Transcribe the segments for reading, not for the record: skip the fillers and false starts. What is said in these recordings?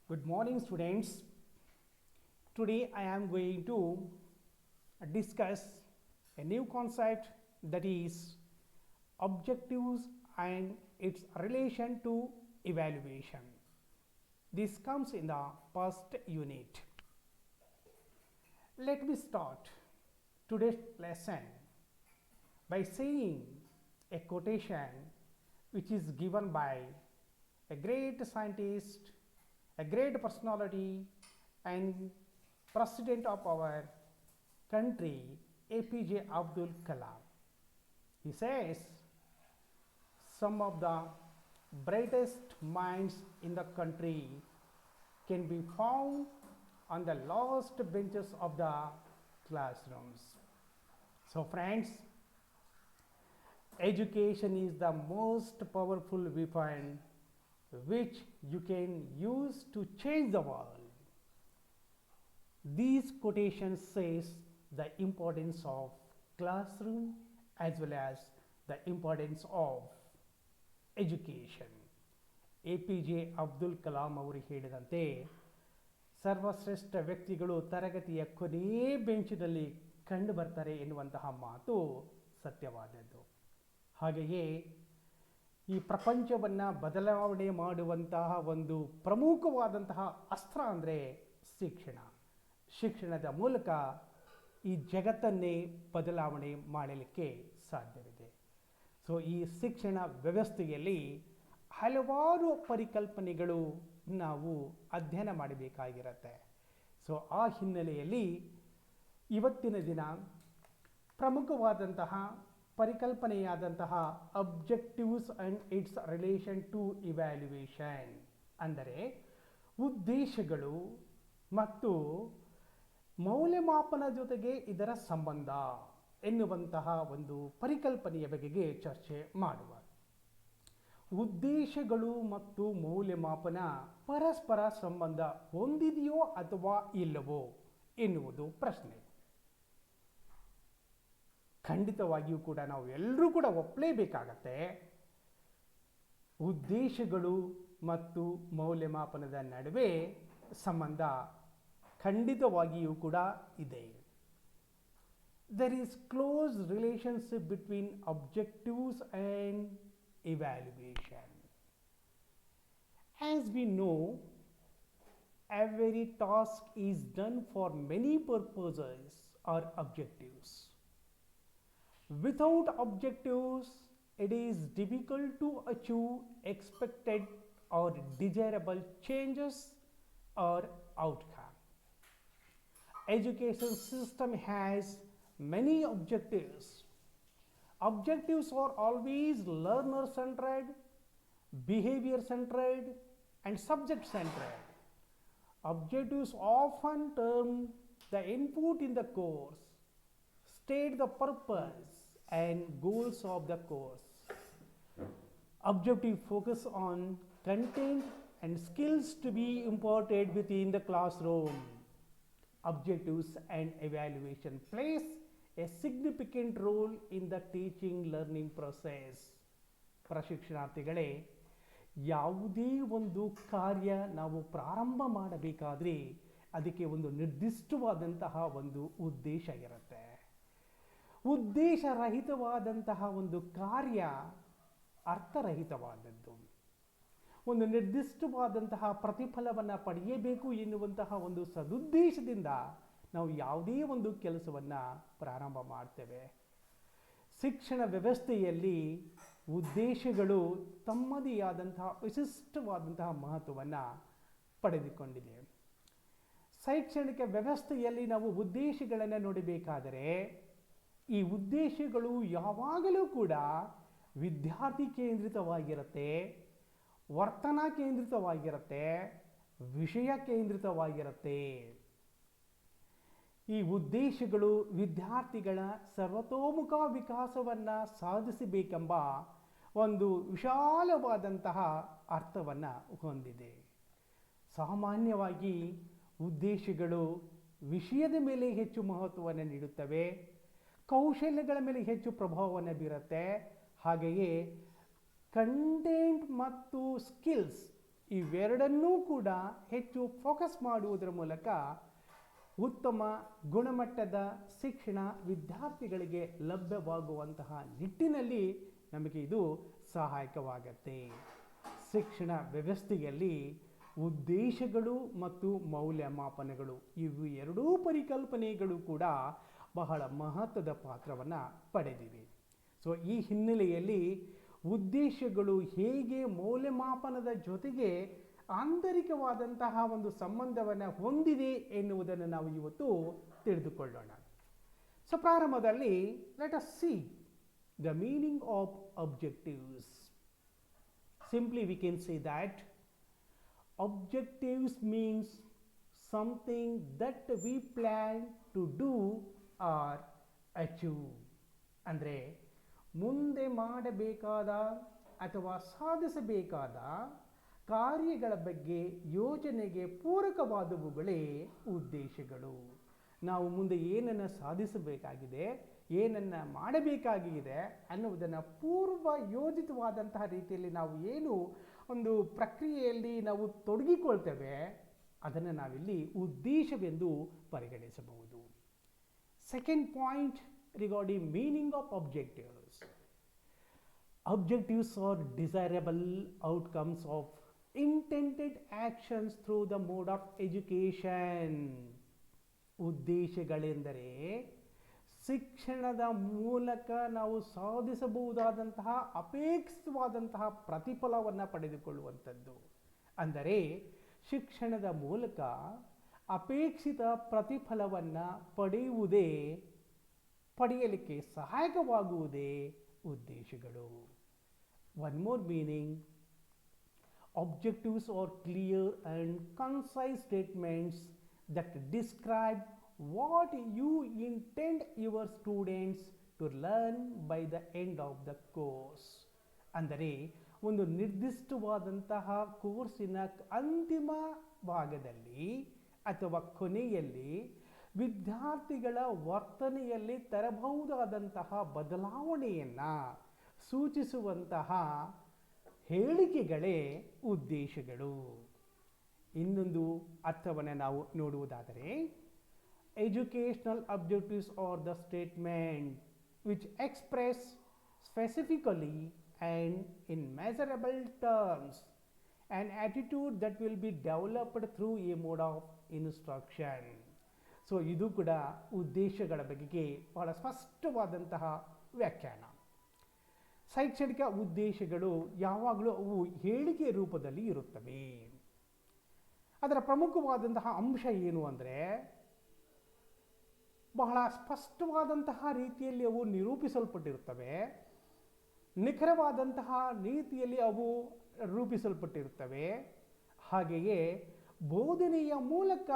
Good morning, students. Today I am going to discuss a new concept, that is objectives and its relation to evaluation. This comes in the first unit. Let me start today's lesson by saying a quotation which is given by a great scientist, a great personality, and president of our country, APJ Abdul Kalam. He says, some of the brightest minds in the country can be found on the last benches of the classrooms. So friends, education is the most powerful weapon which you can use to change the world. These quotations says the importance of classroom as well as the importance of education. APJ Abdul Kalam ಅವರು ಹೇಳಿದಂತೆ ಸರ್ವಶ್ರೇಷ್ಠ ವ್ಯಕ್ತಿಗಳು ತರಗತಿಯ ಕೊನೆಯ ಬೆಂಚಿನಲ್ಲಿ ಕಂಡು ಬರ್ತಾರೆ ಎನ್ನುವಂತಹ ಮಾತು ಸತ್ಯವಾದದ್ದು. ಹಾಗೆಯೇ ಈ ಪ್ರಪಂಚವನ್ನು ಬದಲಾವಣೆ ಮಾಡುವಂತಹ ಒಂದು ಪ್ರಮುಖವಾದಂತಹ ಅಸ್ತ್ರ ಅಂದರೆ ಶಿಕ್ಷಣ. ಶಿಕ್ಷಣದ ಮೂಲಕ ಈ ಜಗತ್ತನ್ನೇ ಬದಲಾವಣೆ ಮಾಡಲಿಕ್ಕೆ ಸಾಧ್ಯವಿದೆ. ಸೊ ಈ ಶಿಕ್ಷಣ ವ್ಯವಸ್ಥೆಯಲ್ಲಿ ಹಲವಾರು ಪರಿಕಲ್ಪನೆಗಳು ನಾವು ಅಧ್ಯಯನ ಮಾಡಬೇಕಾಗಿರುತ್ತೆ. ಸೊ ಆ ಹಿನ್ನೆಲೆಯಲ್ಲಿ ಇವತ್ತಿನ ದಿನ ಪ್ರಮುಖವಾದಂತಹ ಪರಿಕಲ್ಪನೆಯಾದಂತಹ objectives and its relation to evaluation, ಅಂದರೆ ಉದ್ದೇಶಗಳು ಮತ್ತು ಮೌಲ್ಯಮಾಪನ ಜೊತೆಗೆ ಇದರ ಸಂಬಂಧ ಎನ್ನುವಂತಹ ಒಂದು ಪರಿಕಲ್ಪನೆಯ ಬಗೆಗೆ ಚರ್ಚೆ ಮಾಡುವ. ಉದ್ದೇಶಗಳು ಮತ್ತು ಮೌಲ್ಯಮಾಪನ ಪರಸ್ಪರ ಸಂಬಂಧ ಹೊಂದಿದೆಯೋ ಅಥವಾ ಇಲ್ಲವೋ ಎನ್ನುವುದು ಪ್ರಶ್ನೆ. ಖಂಡಿತವಾಗಿಯೂ ಕೂಡ ನಾವು ಎಲ್ಲರೂ ಕೂಡ ಒಪ್ಪಲೇಬೇಕಾಗತ್ತೆ, ಉದ್ದೇಶಗಳು ಮತ್ತು ಮೌಲ್ಯಮಾಪನದ ನಡುವೆ ಸಂಬಂಧ ಖಂಡಿತವಾಗಿಯೂ ಕೂಡ ಇದೆ. There is close relationship between objectives and evaluation. As we know, every task is done for many purposes or objectives. Without objectives, it is difficult to achieve expected or desirable changes or outcome. Education system has many objectives. Objectives are always learner centered, behavior centered, and subject centered. Objectives often term the input in the course, state the purpose and goals of the course. Objective focus on content and skills to be imparted within the classroom. Objectives and evaluation plays a significant role in the teaching learning process. ಪ್ರಶಿಕ್ಷಣಾರ್ಥಿಗಳೇ, ಯಾವುದೇ ಒಂದು ಕಾರ್ಯ ನಾವು ಪ್ರಾರಂಭ ಮಾಡಬೇಕಾದ್ರೆ ಅದಕ್ಕೆ ಒಂದು ನಿರ್ದಿಷ್ಟವಾದಂತಹ ಒಂದು ಉದ್ದೇಶ ಇರುತ್ತೆ. ಉದ್ದೇಶರಹಿತವಾದಂತಹ ಒಂದು ಕಾರ್ಯ ಅರ್ಥರಹಿತವಾದದ್ದು. ಒಂದು ನಿರ್ದಿಷ್ಟವಾದಂತಹ ಪ್ರತಿಫಲವನ್ನು ಪಡೆಯಬೇಕು ಎನ್ನುವಂತಹ ಒಂದು ಸದುದ್ದೇಶದಿಂದ ನಾವು ಯಾವುದೇ ಒಂದು ಕೆಲಸವನ್ನು ಪ್ರಾರಂಭ ಮಾಡ್ತೇವೆ. ಶಿಕ್ಷಣ ವ್ಯವಸ್ಥೆಯಲ್ಲಿ ಉದ್ದೇಶಗಳು ತಮ್ಮದೇ ಆದಂತಹ ವಿಶಿಷ್ಟವಾದಂತಹ ಮಹತ್ವವನ್ನು ಪಡೆದುಕೊಂಡಿದೆ. ಶೈಕ್ಷಣಿಕ ವ್ಯವಸ್ಥೆಯಲ್ಲಿ ನಾವು ಉದ್ದೇಶಗಳನ್ನು ನೋಡಬೇಕಾದರೆ ಈ ಉದ್ದೇಶಗಳು ಯಾವಾಗಲೂ ಕೂಡ ವಿದ್ಯಾರ್ಥಿ ಕೇಂದ್ರಿತವಾಗಿರುತ್ತೆ, ವರ್ತನಾ ಕೇಂದ್ರಿತವಾಗಿರುತ್ತೆ, ವಿಷಯ ಕೇಂದ್ರಿತವಾಗಿರುತ್ತೆ. ಈ ಉದ್ದೇಶಗಳು ವಿದ್ಯಾರ್ಥಿಗಳ ಸರ್ವತೋಮುಖ ವಿಕಾಸವನ್ನು ಸಾಧಿಸಬೇಕೆಂಬ ಒಂದು ವಿಶಾಲವಾದಂತಹ ಅರ್ಥವನ್ನು ಹೊಂದಿದೆ. ಸಾಮಾನ್ಯವಾಗಿ ಉದ್ದೇಶಗಳು ವಿಷಯದ ಮೇಲೆ ಹೆಚ್ಚು ಮಹತ್ವವನ್ನು ನೀಡುತ್ತವೆ, ಕೌಶಲ್ಯಗಳ ಮೇಲೆ ಹೆಚ್ಚು ಪ್ರಭಾವವನ್ನು ಬೀರುತ್ತೆ. ಹಾಗೆಯೇ ಕಂಟೆಂಟ್ ಮತ್ತು ಸ್ಕಿಲ್ಸ್ ಇವೆರಡನ್ನೂ ಕೂಡ ಹೆಚ್ಚು ಫೋಕಸ್ ಮಾಡುವುದರ ಮೂಲಕ ಉತ್ತಮ ಗುಣಮಟ್ಟದ ಶಿಕ್ಷಣ ವಿದ್ಯಾರ್ಥಿಗಳಿಗೆ ಲಭ್ಯವಾಗುವಂತಹ ನಿಟ್ಟಿನಲ್ಲಿ ನಮಗೆ ಇದು ಸಹಾಯಕವಾಗುತ್ತೆ. ಶಿಕ್ಷಣ ವ್ಯವಸ್ಥೆಯಲ್ಲಿ ಉದ್ದೇಶಗಳು ಮತ್ತು ಮೌಲ್ಯಮಾಪನಗಳು ಇವು ಎರಡೂ ಪರಿಕಲ್ಪನೆಗಳು ಕೂಡ ಬಹಳ ಮಹತ್ವದ ಪಾತ್ರವನ್ನು ಪಡೆದಿವೆ. ಸೊ ಈ ಹಿನ್ನೆಲೆಯಲ್ಲಿ ಉದ್ದೇಶಗಳು ಹೇಗೆ ಮೌಲ್ಯಮಾಪನದ ಜೊತೆಗೆ ಆಂತರಿಕವಾದಂತಹ ಒಂದು ಸಂಬಂಧವನ್ನು ಹೊಂದಿದೆ ಎನ್ನುವುದನ್ನು ನಾವು ಇವತ್ತು ತಿಳಿದುಕೊಳ್ಳೋಣ. ಸೊ ಪ್ರಾರಂಭದಲ್ಲಿ let us see the meaning of objectives. Simply we can say that objectives means something that we plan to do or achieve. ಅಂದರೆ ಮುಂದೆ ಮಾಡಬೇಕಾದ ಅಥವಾ ಸಾಧಿಸಬೇಕಾದ ಕಾರ್ಯಗಳ ಬಗ್ಗೆ ಯೋಜನೆಗೆ ಪೂರಕವಾದವುಗಳೇ ಉದ್ದೇಶಗಳು. ನಾವು ಮುಂದೆ ಏನನ್ನು ಸಾಧಿಸಬೇಕಾಗಿದೆ, ಏನನ್ನು ಮಾಡಬೇಕಾಗಿದೆ ಅನ್ನುವುದನ್ನು ಪೂರ್ವ ಯೋಜಿತವಾದಂತಹ ರೀತಿಯಲ್ಲಿ ನಾವು ಏನು ಒಂದು ಪ್ರಕ್ರಿಯೆಯಲ್ಲಿ ನಾವು ತೊಡಗಿಕೊಳ್ತೇವೆ ಅದನ್ನು ನಾವಿಲ್ಲಿ ಉದ್ದೇಶವೆಂದು ಪರಿಗಣಿಸಬಹುದು. Second point regarding meaning of objectives. Objectives are desirable outcomes of intended actions through the mode of education. ಉದ್ದೇಶಗಳೆಂದರೆ ಶಿಕ್ಷಣದ ಮೂಲಕ ನಾವು ಸಾಧಿಸಬಹುದಾದಂತಹ ಅಪೇಕ್ಷಿತವಾದಂತಹ ಪ್ರತಿಫಲವನ್ನು ಪಡೆದುಕೊಳ್ಳುವಂಥದ್ದು. ಅಂದರೆ ಶಿಕ್ಷಣದ ಮೂಲಕ ಅಪೇಕ್ಷಿತ ಪ್ರತಿಫಲವನ್ನು ಪಡೆಯಲಿಕ್ಕೆ ಸಹಾಯಕವಾಗುವುದೇ ಉದ್ದೇಶಗಳು. One more meaning, objectives are clear and concise statements that describe what you intend your students to learn by the end of the course. ಅಂದರೆ ಒಂದು ನಿರ್ದಿಷ್ಟವಾದಂತಹ ಕೋರ್ಸಿನ ಅಂತಿಮ ಭಾಗದಲ್ಲಿ ಅಥವಾ ಕೊನೆಯಲ್ಲಿ ವಿದ್ಯಾರ್ಥಿಗಳ ವರ್ತನೆಯಲ್ಲಿ ತರಬಹುದಾದಂತಹ ಬದಲಾವಣೆಯನ್ನು ಸೂಚಿಸುವಂತಹ ಹೇಳಿಕೆಗಳೇ ಉದ್ದೇಶಗಳು. ಇನ್ನೊಂದು ಅರ್ಥವನ್ನು ನಾವು ನೋಡುವುದಾದರೆ educational objectives are the statement which express specifically and in measurable terms an attitude that will be developed through A mode of instruction. So ಇದು ಕೂಡ ಉದ್ದೇಶಗಳ ಬಗೆಗೆ ಬಹಳ ಸ್ಪಷ್ಟವಾದಂತಹ ವ್ಯಾಖ್ಯಾನ. ಶೈಕ್ಷಣಿಕ ಉದ್ದೇಶಗಳು ಯಾವಾಗಲೂ ಅವು ಹೇಳಿಕೆ ರೂಪದಲ್ಲಿ ಇರುತ್ತವೆ. ಅದರ ಪ್ರಮುಖವಾದಂತಹ ಅಂಶ ಏನು ಅಂದರೆ ಬಹಳ ಸ್ಪಷ್ಟವಾದಂತಹ ರೀತಿಯಲ್ಲಿ ಅವು ನಿರೂಪಿಸಲ್ಪಟ್ಟಿರುತ್ತವೆ, ನಿಖರವಾದಂತಹ ರೀತಿಯಲ್ಲಿ ಅವು ರೂಪಿಸಲ್ಪಟ್ಟಿರುತ್ತವೆ. ಹಾಗೆಯೇ ಬೋಧನೆಯ ಮೂಲಕ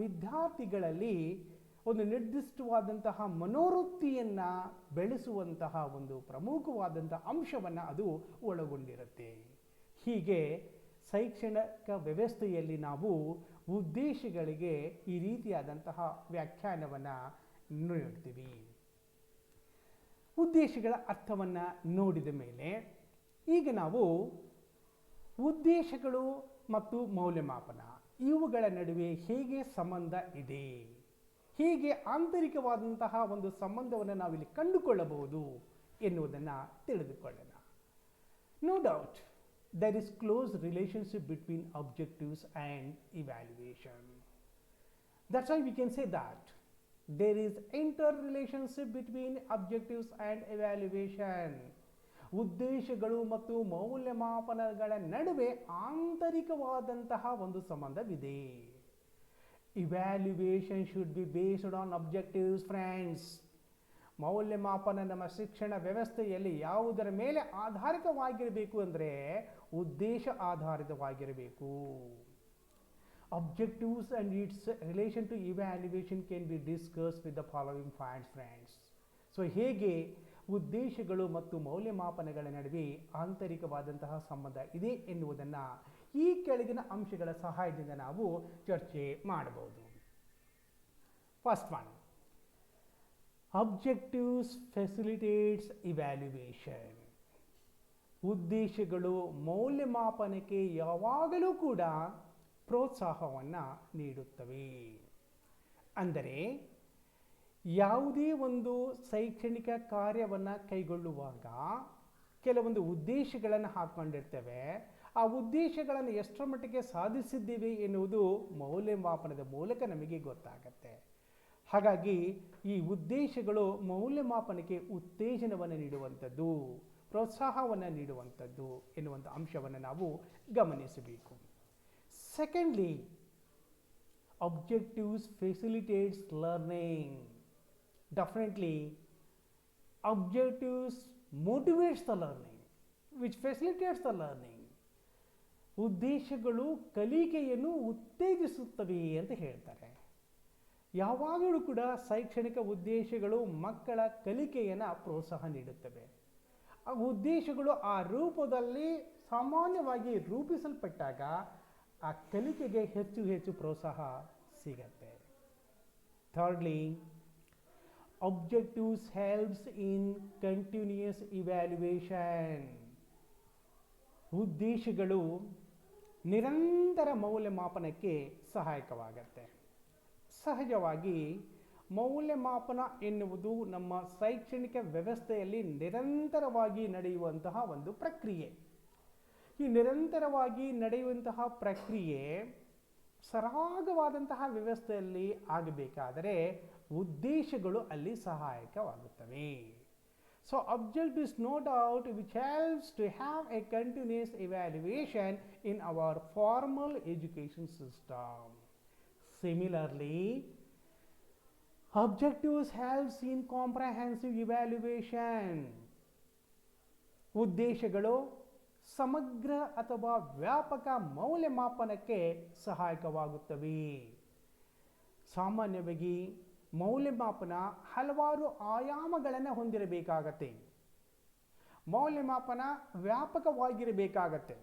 ವಿದ್ಯಾರ್ಥಿಗಳಲ್ಲಿ ಒಂದು ನಿರ್ದಿಷ್ಟವಾದಂತಹ ಮನೋವೃತ್ತಿಯನ್ನು ಬೆಳೆಸುವಂತಹ ಒಂದು ಪ್ರಮುಖವಾದಂತಹ ಅಂಶವನ್ನು ಅದು ಒಳಗೊಂಡಿರುತ್ತೆ. ಹೀಗೆ ಶೈಕ್ಷಣಿಕ ವ್ಯವಸ್ಥೆಯಲ್ಲಿ ನಾವು ಉದ್ದೇಶಗಳಿಗೆ ಈ ರೀತಿಯಾದಂತಹ ವ್ಯಾಖ್ಯಾನವನ್ನು ನೀಡ್ತೀವಿ. ಉದ್ದೇಶಗಳ ಅರ್ಥವನ್ನು ನೋಡಿದ ಮೇಲೆ ಈಗ ನಾವು ಉದ್ದೇಶಗಳು ಮತ್ತು ಮೌಲ್ಯಮಾಪನ ಇವುಗಳ ನಡುವೆ ಹೇಗೆ ಸಂಬಂಧ ಇದೆ, ಹೀಗೆ ಆಂತರಿಕವಾದಂತಹ ಒಂದು ಸಂಬಂಧವನ್ನು ನಾವಿಲ್ಲಿ ಕಂಡುಕೊಳ್ಳಬಹುದು ಎನ್ನುವುದನ್ನು ತಿಳಿದುಕೊಳ್ಳೋಣ. No doubt there is close relationship between objectives and evaluation. That's why we can say that there is interrelationship between objectives and evaluation. ಉದ್ದೇಶಗಳು ಮತ್ತು ಮೌಲ್ಯಮಾಪನಗಳ ನಡುವೆ ಆಂತರಿಕವಾದಂತಹ ಒಂದು ಸಂಬಂಧವಿದೆ. Evaluation should be based on objectives, friends. ಮೌಲ್ಯಮಾಪನ ನಮ್ಮ ಶಿಕ್ಷಣ ವ್ಯವಸ್ಥೆಯಲ್ಲಿ ಯಾವುದರ ಮೇಲೆ ಆಧಾರಿತವಾಗಿರಬೇಕು ಅಂದರೆ ಉದ್ದೇಶ ಆಧಾರಿತವಾಗಿರಬೇಕು. Objectives and its relation to evaluation can be discussed with the following points, friends. So ಹೇಗೆ ಉದ್ದೇಶಗಳು ಮತ್ತು ಮೌಲ್ಯಮಾಪನಗಳ ನಡುವೆ ಆಂತರಿಕವಾದಂತಹ ಸಂಬಂಧ ಇದೆ ಎನ್ನುವುದನ್ನು ಈ ಕೆಳಗಿನ ಅಂಶಗಳ ಸಹಾಯದಿಂದ ನಾವು ಚರ್ಚೆ ಮಾಡಬಹುದು. First one, objectives facilitates evaluation. ಉದ್ದೇಶಗಳು ಮೌಲ್ಯಮಾಪನಕ್ಕೆ ಯಾವಾಗಲೂ ಕೂಡ ಪ್ರೋತ್ಸಾಹವನ್ನು ನೀಡುತ್ತವೆ. ಅಂದರೆ ಯಾವುದೇ ಒಂದು ಶೈಕ್ಷಣಿಕ ಕಾರ್ಯವನ್ನು ಕೈಗೊಳ್ಳುವಾಗ ಕೆಲವೊಂದು ಉದ್ದೇಶಗಳನ್ನು ಹಾಕ್ಕೊಂಡಿರ್ತೇವೆ. ಆ ಉದ್ದೇಶಗಳನ್ನು ಎಷ್ಟರ ಮಟ್ಟಿಗೆ ಸಾಧಿಸಿದ್ದೀವಿ ಎನ್ನುವುದು ಮೌಲ್ಯಮಾಪನದ ಮೂಲಕ ನಮಗೆ ಗೊತ್ತಾಗತ್ತೆ. ಹಾಗಾಗಿ ಈ ಉದ್ದೇಶಗಳು ಮೌಲ್ಯಮಾಪನಕ್ಕೆ ಉತ್ತೇಜನವನ್ನು ನೀಡುವಂಥದ್ದು, ಪ್ರೋತ್ಸಾಹವನ್ನು ನೀಡುವಂಥದ್ದು ಎನ್ನುವಂಥ ಅಂಶವನ್ನು ನಾವು ಗಮನಿಸಬೇಕು. Secondly, objectives facilitates learning. Definitely, objectives motivates the learning, which facilitates the learning. ಉದ್ದೇಶಗಳು ಕಲಿಕೆಯನ್ನು ಉತ್ತೇಜಿಸುತ್ತವೆ ಅಂತ ಹೇಳ್ತಾರೆ. ಯಾವಾಗಲೂ ಕೂಡ ಶೈಕ್ಷಣಿಕ ಉದ್ದೇಶಗಳು ಮಕ್ಕಳ ಕಲಿಕೆಯನ್ನು ಪ್ರೋತ್ಸಾಹ ನೀಡುತ್ತವೆ. ಆ ಉದ್ದೇಶಗಳು ಆ ರೂಪದಲ್ಲಿ ಸಾಮಾನ್ಯವಾಗಿ ರೂಪಿಸಲ್ಪಟ್ಟಾಗ ಆ ಕಲಿಕೆಗೆ ಹೆಚ್ಚು ಹೆಚ್ಚು ಪ್ರೋತ್ಸಾಹ ಸಿಗತ್ತೆ. Thirdly, objectives helps in continuous evaluation. ಉದ್ದೇಶಗಳು ನಿರಂತರ ಮೌಲ್ಯಮಾಪನಕ್ಕೆ ಸಹಾಯಕವಾಗತ್ತೆ. ಸಹಜವಾಗಿ ಮೌಲ್ಯಮಾಪನ ಎನ್ನುವುದು ನಮ್ಮ ಶೈಕ್ಷಣಿಕ ವ್ಯವಸ್ಥೆಯಲ್ಲಿ ನಿರಂತರವಾಗಿ ನಡೆಯುವಂತಹ ಒಂದು ಪ್ರಕ್ರಿಯೆ. ಈ ನಿರಂತರವಾಗಿ ನಡೆಯುವಂತಹ ಪ್ರಕ್ರಿಯೆ ಸರಾಗವಾದಂತಹ ವ್ಯವಸ್ಥೆಯಲ್ಲಿ ಆಗಬೇಕಾದರೆ ಉದ್ದೇಶಗಳು ಅಲ್ಲಿ ಸಹಾಯಕವಾಗುತ್ತವೆ. So objectives no doubt which helps to have a continuous evaluation in our formal education system. Similarly, objectives helps in comprehensive evaluation. ಉದ್ದೇಶಗಳು ಸಮಗ್ರ ಅಥವಾ ವ್ಯಾಪಕ ಮೌಲ್ಯಮಾಪನಕ್ಕೆ ಸಹಾಯಕವಾಗುತ್ತವೆ. ಸಾಮಾನ್ಯವಾಗಿ ಮೌಲ್ಯಮಾಪನ ಹಲವಾರು ಆಯಾಮಗಳನ್ನು ಹೊಂದಿರಬೇಕಾಗತ್ತೆ. ಮೌಲ್ಯಮಾಪನ ವ್ಯಾಪಕವಾಗಿರಬೇಕಾಗತ್ತೆ.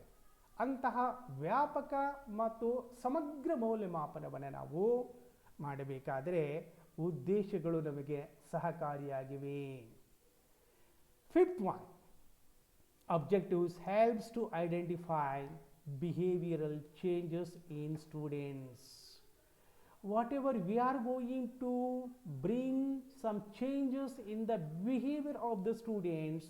ಅಂತಹ ವ್ಯಾಪಕ ಮತ್ತು ಸಮಗ್ರ ಮೌಲ್ಯಮಾಪನವನ್ನು ನಾವು ಮಾಡಬೇಕಾದರೆ ಉದ್ದೇಶಗಳು ನಮಗೆ ಸಹಕಾರಿಯಾಗಿವೆ. Fifth one, objectives helps to identify behavioral changes in students. Whatever we are going to bring some changes in the behavior of the students,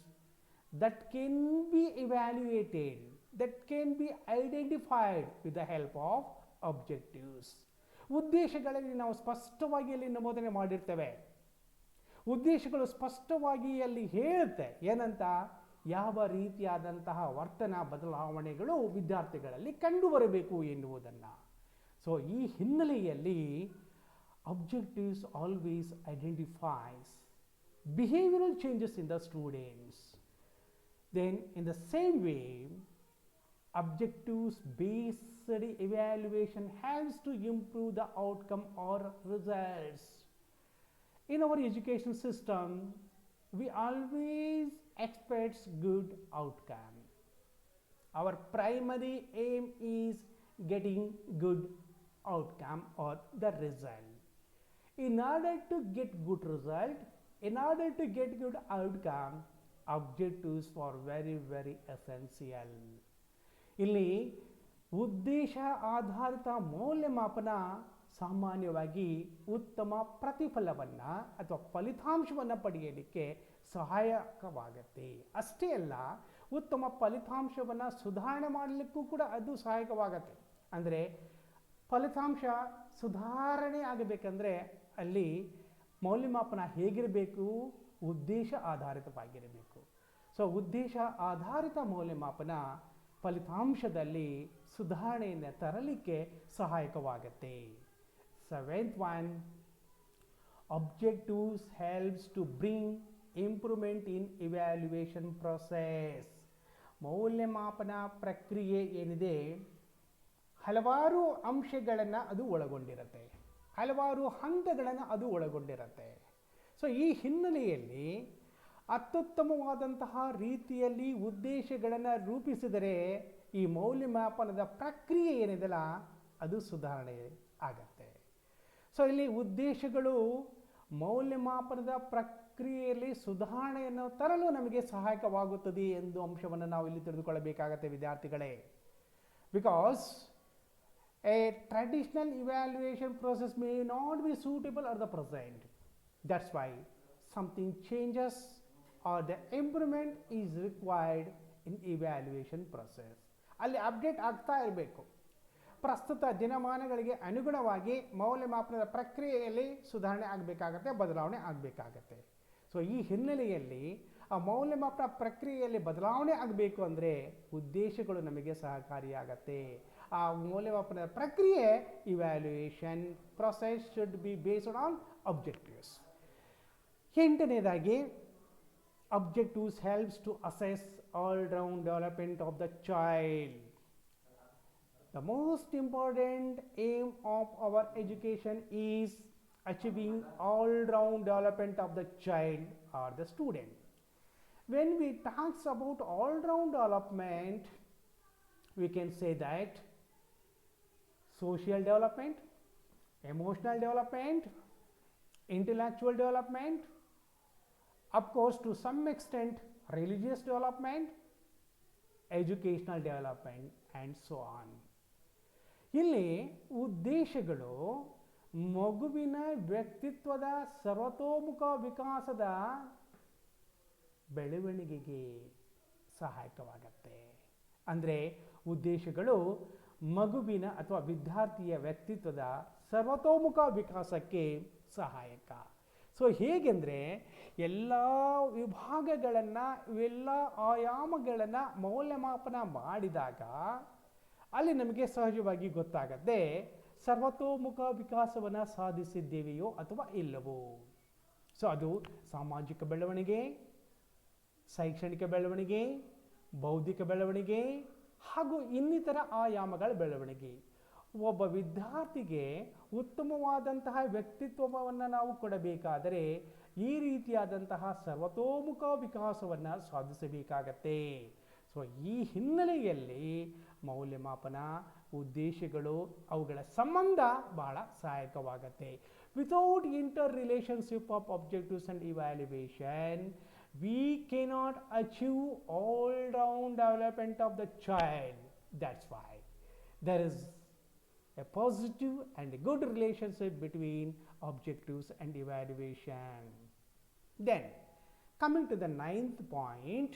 that can be evaluated, that can be identified with the help of objectives. ಉದ್ದೇಶಗಳಲ್ಲಿ ನಾವು ಸ್ಪಷ್ಟವಾಗಿ ಅಲ್ಲಿ ನಮೂದನೆ ಮಾಡಿರ್ತೇವೆ. ಉದ್ದೇಶಗಳು ಸ್ಪಷ್ಟವಾಗಿ ಅಲ್ಲಿ ಹೇಳುತ್ತೆ ಏನಂತ, ಯಾವ ರೀತಿಯಾದಂತಹ ವರ್ತನಾ ಬದಲಾವಣೆಗಳು ವಿದ್ಯಾರ್ಥಿಗಳಲ್ಲಿ ಕಂಡುಬರಬೇಕು ಎನ್ನುವುದನ್ನು. ಸೊ ಈ ಹಿನ್ನೆಲೆಯಲ್ಲಿ objectives always identifies behavioral changes in the students. Then in the same way, objectives based evaluation helps to improve the outcome or results. In our education system, we always expect good outcome. Our primary aim is getting good outcome or the result. In order to get good result, in order to get good outcome, objectives are very very essential. ಇಲ್ಲಿ ಉದ್ದೇಶ ಆಧಾರಿತ ಮೌಲ್ಯಮಾಪನ ಸಾಮಾನ್ಯವಾಗಿ ಉತ್ತಮ ಪ್ರತಿಫಲವನ್ನು ಅಥವಾ ಫಲಿತಾಂಶವನ್ನು ಪಡೆಯಲಿಕ್ಕೆ ಸಹಾಯಕವಾಗುತ್ತೆ. ಅಷ್ಟೇ ಅಲ್ಲ, ಉತ್ತಮ ಫಲಿತಾಂಶವನ್ನು ಸುಧಾರಣೆ ಮಾಡಲಿಕ್ಕೂ ಕೂಡ ಅದು ಸಹಾಯಕವಾಗತ್ತೆ. ಅಂದರೆ ಫಲಿತಾಂಶ ಸುಧಾರಣೆ ಆಗಬೇಕಂದ್ರೆ ಅಲ್ಲಿ ಮೌಲ್ಯಮಾಪನ ಹೇಗಿರಬೇಕು, ಉದ್ದೇಶ ಆಧಾರಿತವಾಗಿರಬೇಕು. ಸೊ ಉದ್ದೇಶ ಆಧಾರಿತ ಮೌಲ್ಯಮಾಪನ ಫಲಿತಾಂಶದಲ್ಲಿ ಸುಧಾರಣೆಯನ್ನು ತರಲಿಕ್ಕೆ ಸಹಾಯಕವಾಗುತ್ತೆ. Seventh one, objectives helps to bring improvement in evaluation process. ಮೌಲ್ಯಮಾಪನ ಪ್ರಕ್ರಿಯೆ ಏನಿದೆ ಹಲವಾರು ಅಂಶಗಳನ್ನು ಅದು ಒಳಗೊಂಡಿರುತ್ತೆ, ಹಲವಾರು ಹಂತಗಳನ್ನು ಅದು ಒಳಗೊಂಡಿರುತ್ತೆ. ಸೊ ಈ ಹಿನ್ನೆಲೆಯಲ್ಲಿ ಅತ್ಯುತ್ತಮವಾದಂತಹ ರೀತಿಯಲ್ಲಿ ಉದ್ದೇಶಗಳನ್ನು ರೂಪಿಸಿದರೆ ಈ ಮೌಲ್ಯಮಾಪನದ ಪ್ರಕ್ರಿಯೆ ಏನಿದೆಯಲ್ಲ ಅದು ಸುಧಾರಣೆ ಆಗತ್ತೆ. ಸೊ ಇಲ್ಲಿ ಉದ್ದೇಶಗಳು ಮೌಲ್ಯಮಾಪನದ ಪ್ರಕ್ರಿಯೆಯಲ್ಲಿ ಸುಧಾರಣೆಯನ್ನು ತರಲು ನಮಗೆ ಸಹಾಯಕವಾಗುತ್ತದೆ ಎಂದು ಅಂಶವನ್ನು ನಾವು ಇಲ್ಲಿ ತಿಳಿದುಕೊಳ್ಳಬೇಕಾಗುತ್ತೆ ವಿದ್ಯಾರ್ಥಿಗಳೇ. Because a traditional evaluation process may not be suitable at the present. That's why something changes or the improvement is required in evaluation process. ಅಲ್ಲಿ ಅಪ್ಡೇಟ್ ಆಗ್ತಾ ಇರಬೇಕು. ಪ್ರಸ್ತುತ ದಿನಮಾನಗಳಿಗೆ ಅನುಗುಣವಾಗಿ ಮೌಲ್ಯಮಾಪನದ ಪ್ರಕ್ರಿಯೆಯಲ್ಲಿ ಸುಧಾರಣೆ ಆಗಬೇಕಾಗತ್ತೆ, ಬದಲಾವಣೆ ಆಗಬೇಕಾಗತ್ತೆ. ಸೊ ಈ ಹಿನ್ನೆಲೆಯಲ್ಲಿ ಆ ಮೌಲ್ಯಮಾಪನ ಪ್ರಕ್ರಿಯೆಯಲ್ಲಿ ಬದಲಾವಣೆ ಆಗಬೇಕು ಅಂದರೆ ಉದ್ದೇಶಗಳು ನಮಗೆ ಸಹಕಾರಿಯಾಗತ್ತೆ. ಆ ಮೌಲ್ಯಮಾಪನ ಪ್ರಕ್ರಿಯೆ evaluation process should be based on objectives. ಎಂಟನೇದಾಗಿ objectives helps to assess all round development of the child. The most important aim of our education is achieving all round development of the child or the student. When we talk about all round development, we can say that social development, emotional development, intellectual development, of course to some extent religious development, educational development and so on. ಇಲ್ಲಿ ಉದ್ದೇಶಗಳು ಮಗುವಿನ ವ್ಯಕ್ತಿತ್ವದ ಸರ್ವತೋಮುಖ ವಿಕಾಸದ ಬೆಳವಣಿಗೆಗೆ ಸಹಾಯಕವಾಗುತ್ತೆ. ಅಂದರೆ ಉದ್ದೇಶಗಳು ಮಗುವಿನ ಅಥವಾ ವಿದ್ಯಾರ್ಥಿಯ ವ್ಯಕ್ತಿತ್ವದ ಸರ್ವತೋಮುಖ ವಿಕಾಸಕ್ಕೆ ಸಹಾಯಕ. ಸೊ ಹೇಗೆಂದರೆ ಎಲ್ಲ ವಿಭಾಗಗಳನ್ನು, ಇವೆಲ್ಲ ಆಯಾಮಗಳನ್ನು ಮೌಲ್ಯಮಾಪನ ಮಾಡಿದಾಗ ಅಲ್ಲಿ ನಮಗೆ ಸಹಜವಾಗಿ ಗೊತ್ತಾಗತ್ತೆ ಸರ್ವತೋಮುಖ ವಿಕಾಸವನ್ನು ಸಾಧಿಸಿದ್ದೇವೆಯೋ ಅಥವಾ ಇಲ್ಲವೋ. ಸೊ ಅದು ಸಾಮಾಜಿಕ ಬೆಳವಣಿಗೆ, ಶೈಕ್ಷಣಿಕ ಬೆಳವಣಿಗೆ, ಬೌದ್ಧಿಕ ಬೆಳವಣಿಗೆ ಹಾಗೂ ಇನ್ನಿತರ ಆಯಾಮಗಳ ಬೆಳವಣಿಗೆ. ಒಬ್ಬ ವಿದ್ಯಾರ್ಥಿಗೆ ಉತ್ತಮವಾದಂತಹ ವ್ಯಕ್ತಿತ್ವವನ್ನು ನಾವು ಕೊಡಬೇಕಾದರೆ ಈ ರೀತಿಯಾದಂತಹ ಸರ್ವತೋಮುಖ ವಿಕಾಸವನ್ನು ಸಾಧಿಸಬೇಕಾಗತ್ತೆ. ಸೊ ಈ ಹಿನ್ನೆಲೆಯಲ್ಲಿ ಮೌಲ್ಯಮಾಪನ ಉದ್ದೇಶಗಳು ಅವುಗಳ ಸಂಬಂಧ ಬಹಳ ಸಹಾಯಕವಾಗುತ್ತೆ. Without interrelationship of objectives and evaluation we cannot achieve all round development of the child. That's why there is a positive and a good relationship between objectives and evaluation. Then coming to the ninth point,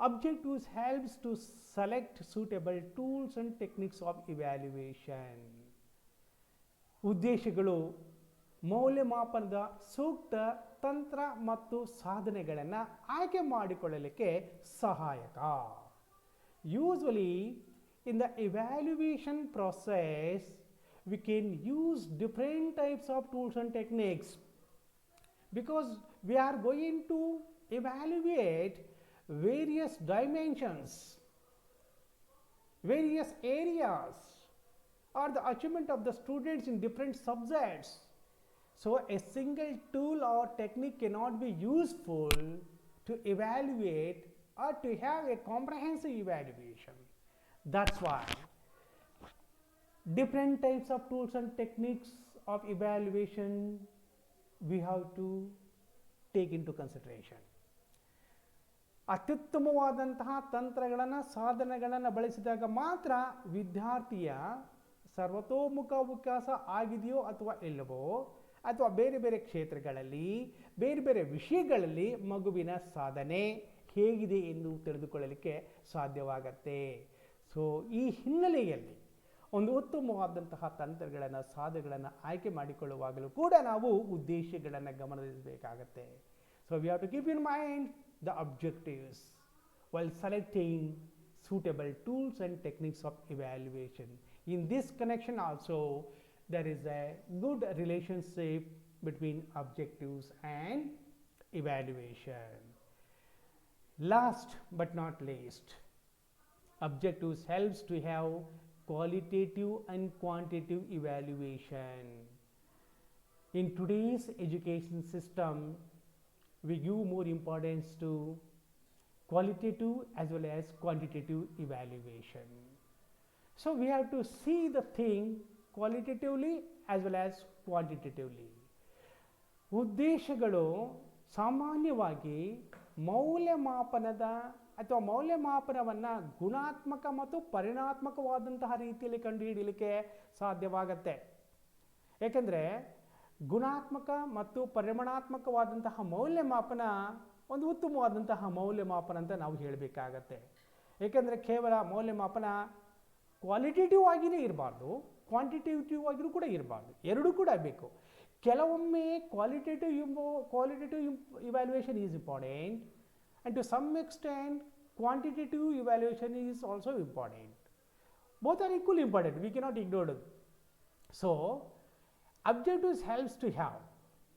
objectives helps to select suitable tools and techniques of evaluation. ಉದ್ದೇಶಗಳು ಮೌಲ್ಯಮಾಪನದ ಸೂಕ್ತ ತಂತ್ರ ಮತ್ತು ಸಾಧನೆಗಳನ್ನು ಆಯ್ಕೆ ಮಾಡಿಕೊಳ್ಳಲಿಕ್ಕೆ ಸಹಾಯಕ. Usually in the evaluation process we can use different types of tools and techniques because we are going to evaluate various dimensions, various areas or the achievement of the students in different subjects. So a single tool or technique cannot be useful to evaluate or to have a comprehensive evaluation. That's why different types of tools and techniques of evaluation we have to take into consideration. ಅತ್ಯುತ್ತಮವಾದಂತಹ ತಂತ್ರಗಳನ್ನು, ಸಾಧನಗಳನ್ನು ಬಳಸಿದಾಗ ಮಾತ್ರ ವಿದ್ಯಾರ್ಥಿಯ ಸರ್ವತೋಮುಖ ವಿಕಾಸ ಆಗಿದೆಯೋ ಅಥವಾ ಇಲ್ಲವೋ, ಅಥವಾ ಬೇರೆ ಬೇರೆ ಕ್ಷೇತ್ರಗಳಲ್ಲಿ ಬೇರೆ ಬೇರೆ ವಿಷಯಗಳಲ್ಲಿ ಮಗುವಿನ ಸಾಧನೆ ಹೇಗಿದೆ ಎಂದು ತಿಳಿದುಕೊಳ್ಳಲಿಕ್ಕೆ ಸಾಧ್ಯವಾಗತ್ತೆ. ಸೊ ಈ ಹಿನ್ನೆಲೆಯಲ್ಲಿ ಒಂದು ಉತ್ತಮವಾದಂತಹ ತಂತ್ರಗಳನ್ನು, ಸಾಧನಗಳನ್ನು ಆಯ್ಕೆ ಮಾಡಿಕೊಳ್ಳುವಾಗಲೂ ಕೂಡ ನಾವು ಉದ್ದೇಶಗಳನ್ನು ಗಮನಿಸಬೇಕಾಗತ್ತೆ. So we have to keep in mind the objectives while selecting suitable tools and techniques of evaluation. In this connection also there is a good relationship between objectives and evaluation. Last but not least, objectives helps to have qualitative and quantitative evaluation. In today's education system we give more importance to qualitative as well as quantitative evaluation. So we have to see the thing qualitatively as well as quantitatively. ಉದ್ದೇಶಗಳು ಸಾಮಾನ್ಯವಾಗಿ ಮೌಲ್ಯಮಾಪನದ ಅಥವಾ ಮೌಲ್ಯಮಾಪನವನ್ನು ಗುಣಾತ್ಮಕ ಮತ್ತು ಪರಿಮಾಣಾತ್ಮಕವಾದಂತಹ ರೀತಿಯಲ್ಲಿ ಕಂಡುಹಿಡಿಯಲಿಕ್ಕೆ ಸಾಧ್ಯವಾಗುತ್ತೆ. ಏಕೆಂದರೆ ಗುಣಾತ್ಮಕ ಮತ್ತು ಪರಿಮಾಣಾತ್ಮಕವಾದಂತಹ ಮೌಲ್ಯಮಾಪನ ಒಂದು ಉತ್ತಮವಾದಂತಹ ಮೌಲ್ಯಮಾಪನ ಅಂತ ನಾವು ಹೇಳಬೇಕಾಗತ್ತೆ. ಏಕೆಂದರೆ ಕೇವಲ ಮೌಲ್ಯಮಾಪನ ಕ್ವಾಲಿಟೇಟಿವ್ ಆಗಿಯೇ ಇರಬಾರ್ದು, ಕ್ವಾಂಟಿಟೇಟಿವ್ ಆಗಿಯೂ ಕೂಡ ಇರಬಾರ್ದು, ಎರಡೂ ಕೂಡ ಬೇಕು. ಕೆಲವೊಮ್ಮೆ qualitative evaluation is important and to some extent quantitative evaluation is also important. Both are equally important, we cannot ignore it. So objectives helps to have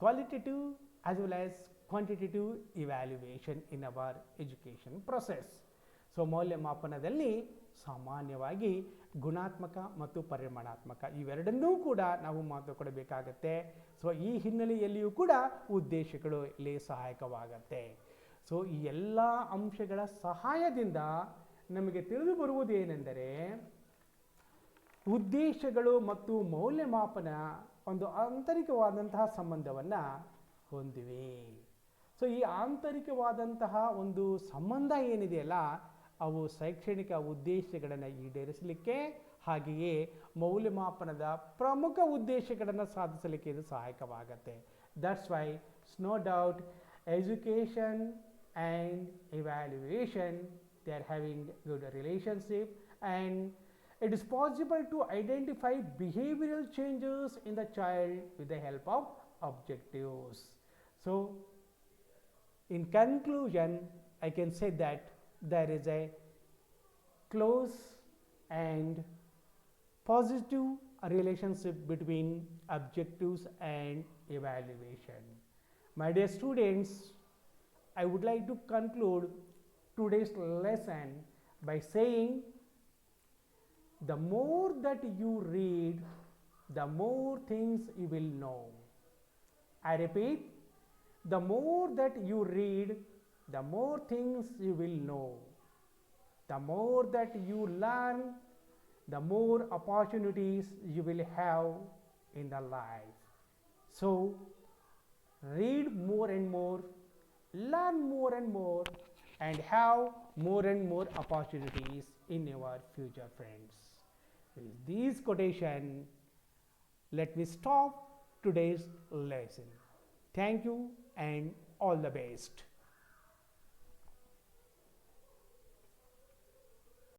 qualitative as well as quantitative evaluation in our education process. So ಮೌಲ್ಯಮಾಪನದಲ್ಲಿ ಸಾಮಾನ್ಯವಾಗಿ ಗುಣಾತ್ಮಕ ಮತ್ತು ಪರಿಮಾಣಾತ್ಮಕ ಇವೆರಡನ್ನೂ ಕೂಡ ನಾವು ಮಹತ್ವ ಕೊಡಬೇಕಾಗತ್ತೆ. ಸೊ ಈ ಹಿನ್ನೆಲೆಯಲ್ಲಿಯೂ ಕೂಡ ಉದ್ದೇಶಗಳು ಇಲ್ಲಿ ಸಹಾಯಕವಾಗತ್ತೆ. ಸೊ ಈ ಎಲ್ಲ ಅಂಶಗಳ ಸಹಾಯದಿಂದ ನಮಗೆ ತಿಳಿದು ಬರುವುದೇನೆಂದರೆ ಉದ್ದೇಶಗಳು ಮತ್ತು ಮೌಲ್ಯಮಾಪನ ಒಂದು ಆಂತರಿಕವಾದಂತಹ ಸಂಬಂಧವನ್ನು ಹೊಂದಿವೆ. ಸೊ ಈ ಆಂತರಿಕವಾದಂತಹ ಒಂದು ಸಂಬಂಧ ಏನಿದೆಯಲ್ಲ ಅವು ಶೈಕ್ಷಣಿಕ ಉದ್ದೇಶಗಳನ್ನು ಈಡೇರಿಸಲಿಕ್ಕೆ ಹಾಗೆಯೇ ಮೌಲ್ಯಮಾಪನದ ಪ್ರಮುಖ ಉದ್ದೇಶಗಳನ್ನು ಸಾಧಿಸಲಿಕ್ಕೆ ಇದು ಸಹಾಯಕವಾಗುತ್ತೆ. That's why no doubt education and evaluation, they are having good relationship, and it is possible to identify behavioral changes in the child with the help of objectives. So in conclusion, I can say that there is a close and positive relationship between objectives and evaluation. My dear students, I would like to conclude today's lesson by saying the more that you read, the more things you will know. I repeat, the more that you read, the more things you will know. The more that you learn, the more opportunities you will have in the life. So read more and more, learn more and more, and have more and more opportunities in your future, friends. With this quotation, let me stop today's lesson. Thank you and all the best.